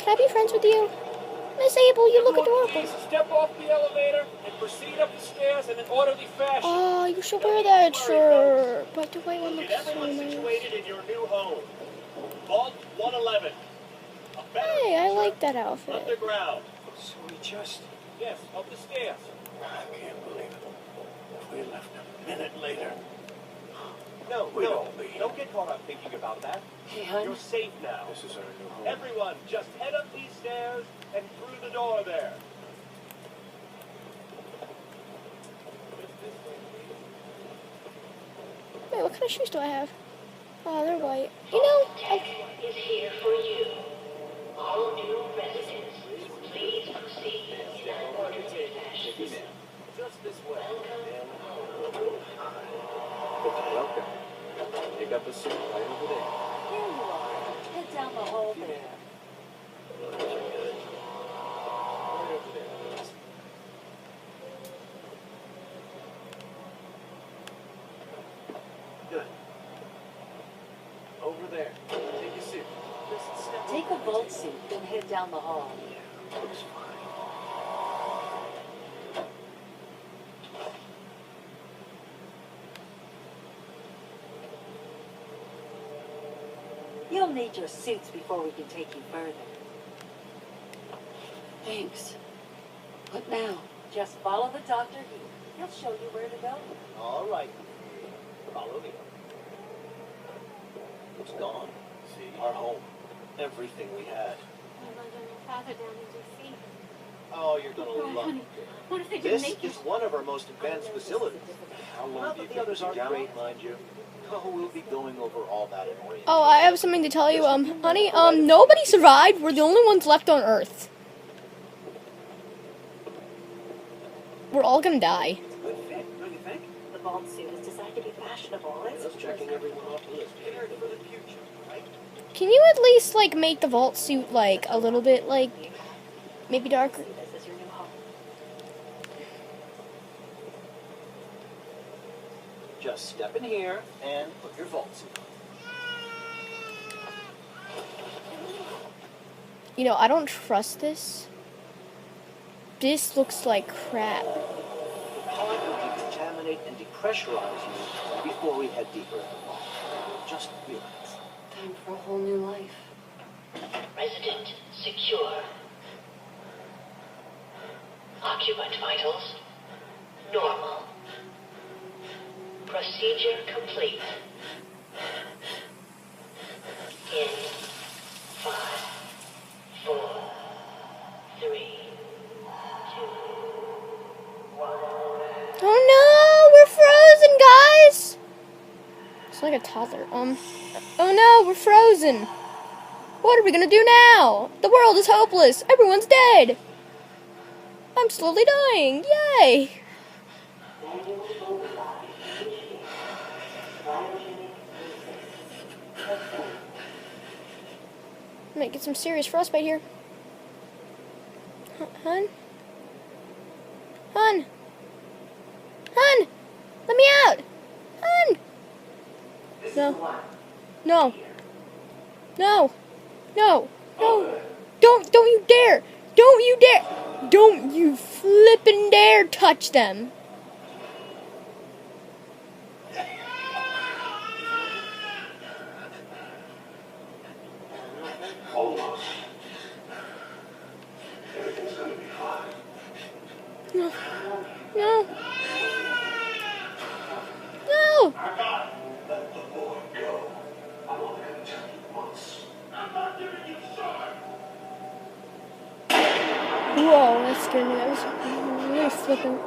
Can I be friends with you? Miss Abel, you look adorable. Please step off the elevator and proceed up the stairs in an orderly fashion. Oh, you should wear that shirt. But the white one looks so Everyone nice. situated in your new home. Vault 111. Hey, I like that outfit. Underground. So we just... Yes, up the stairs. I can't believe it. If we left a minute later... No, We'd all be here. don't get caught up thinking about that. Hey, hon. You're safe now. This is our new home. Everyone, just head up these stairs and through the door there. Wait, what kind of shoes do I have? Oh, they're white. You know, Is here for you. All new residents, please proceed in an orderly fashion. Just this way. Welcome. Pick up a seat right over there. Here you are. Head down the hall there. Right over there. Good. Over there. Take a seat. Just take a vault suit, then head down the hall. Looks fine. You'll need your suits before we can take you further. Thanks. What now? Just follow the doctor here. He'll show you where to go. All right. Follow me. It's gone. See? Our home. Everything we had. My mother and your father down in D.C. Oh, you're gonna Oh, love honey, it. what if they This didn't make is one of our most advanced facilities. How long Not do you that the think others we'll be aren't down? great, mind you. Oh, we'll be going over all that in orientation. oh, I have something to tell you. Honey, nobody survived. We're the only ones left on Earth. We're all gonna die. Good fit, don't you think? The vault suit is designed to be fashionable. It's Just checking everyone off the list. Prepared for the future, right? Can you at least, like, make the vault suit, like, a little bit, like, maybe darker? This is your new home. Just step in here and put your vault suit on. You know, I don't trust this. This looks like crap. The pod will decontaminate and depressurize you before we head deeper in the vault. Just relax. Time for a whole new life. Resident secure. Occupant vitals normal. Procedure complete. In 5, 4, 3, 2, 1. Oh no, we're frozen, guys! It's like a toddler. Oh no, we're frozen. What are we gonna do now? The world is hopeless. Everyone's dead. I'm slowly dying. Yay! Might get some serious frostbite here. Hun? Hun? Hun! Let me out! Hun! No. No. No. No. No. Don't you dare! Don't you dare! Don't you flippin' dare touch them! Almost. Everything's gonna be fine. No. No. No! Let the boy go. I'm only gonna tell you once. I'm not giving you shot. Whoa, that scared me. That was really flippin'.